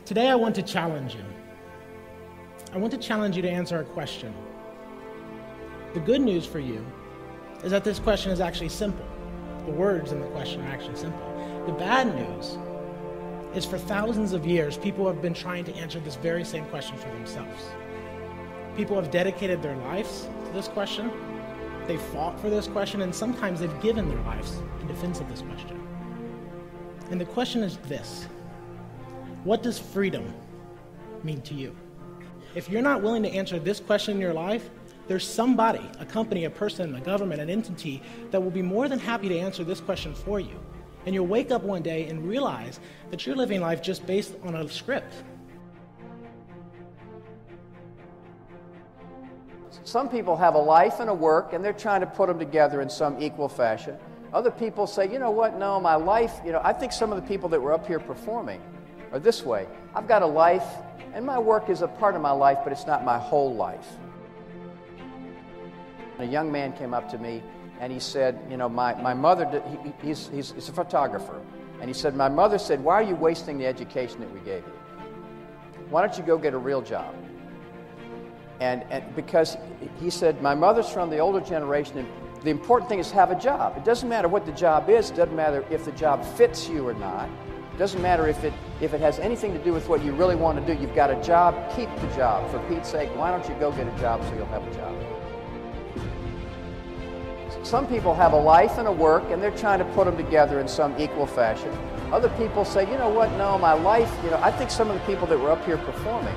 Today I want to challenge you. I want to challenge you to answer a question. The good news for you is that this question is actually simple. The words in the question are actually simple. The bad news is for thousands of years, people have been trying to answer this very same question for themselves. People have dedicated their lives to this question. They've fought for this question, and sometimes they've given their lives in defense of this question. And the question is this: what does freedom mean to you? If you're not willing to answer this question in your life, there's somebody, a company, a person, a government, an entity that will be more than happy to answer this question for you. And you'll wake up one day and realize that you're living life just based on a script. Some people have a life and a work, and they're trying to put them together in some equal fashion. Other people say, you know what, no, my life, I think some of the people that were up here performing are this way. I've got a life, and my work is a part of my life, but it's not my whole life. A young man came up to me, and he said, my mother, he's a photographer, and he said, my mother said, why are you wasting the education that we gave you? Why don't you go get a real job? And because he said, my mother's from the older generation, and the important thing is to have a job. It doesn't matter what the job is. It doesn't matter if the job fits you or not. It doesn't matter if it has anything to do with what you really want to do. You've got a job, keep the job. For Pete's sake, why don't you go get a job so you'll have a job? Some people have a life and a work, and they're trying to put them together in some equal fashion. Other people say, you know what, no, my life, I think some of the people that were up here performing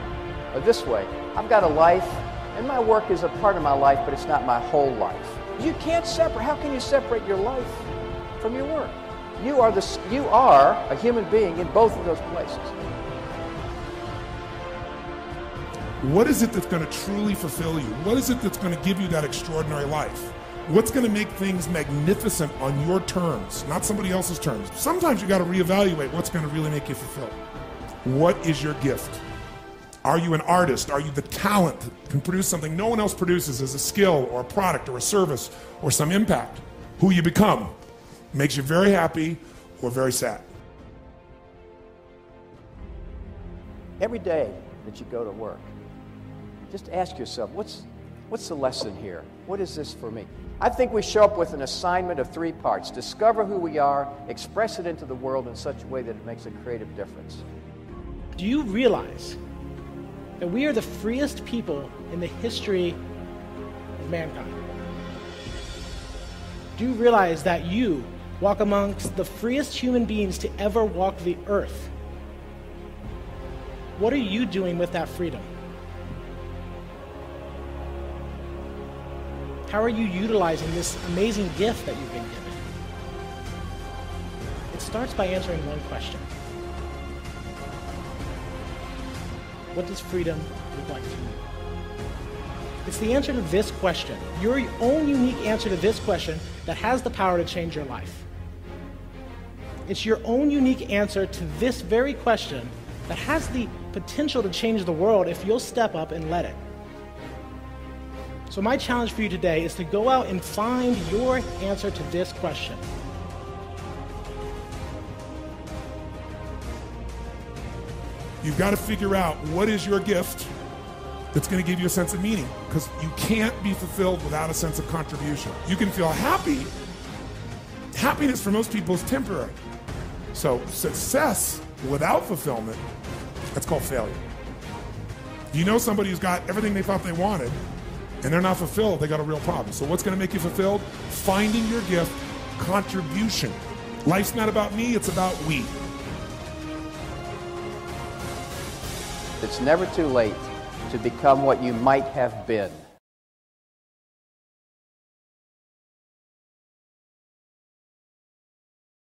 are this way. I've got a life, and my work is a part of my life, but it's not my whole life. You can't separate. How can you separate your life from your work? You are a human being in both of those places. What is it that's going to truly fulfill you? What is it that's going to give you that extraordinary life? What's going to make things magnificent on your terms, not somebody else's terms? Sometimes you got to reevaluate what's going to really make you fulfilled. What is your gift? Are you an artist? Are you the talent that can produce something no one else produces as a skill or a product or a service or some impact? Who you become makes you very happy or very sad. Every day that you go to work, just ask yourself, what's the lesson here? What is this for me? I think we show up with an assignment of 3 parts. Discover who we are, express it into the world in such a way that it makes a creative difference. Do you realize that we are the freest people in the history of mankind? Do you realize that you walk amongst the freest human beings to ever walk the earth? What are you doing with that freedom? How are you utilizing this amazing gift that you've been given? It starts by answering one question. What does freedom look like to you? It's the answer to this question, your own unique answer to this question, that has the power to change your life. It's your own unique answer to this very question that has the potential to change the world if you'll step up and let it. So my challenge for you today is to go out and find your answer to this question. You've got to figure out what is your gift that's going to give you a sense of meaning, because you can't be fulfilled without a sense of contribution. You can feel happy. Happiness for most people is temporary. So success without fulfillment, that's called failure. You know somebody who's got everything they thought they wanted and they're not fulfilled, they got a real problem. So what's going to make you fulfilled? Finding your gift, contribution. Life's not about me, it's about we. It's never too late to become what you might have been.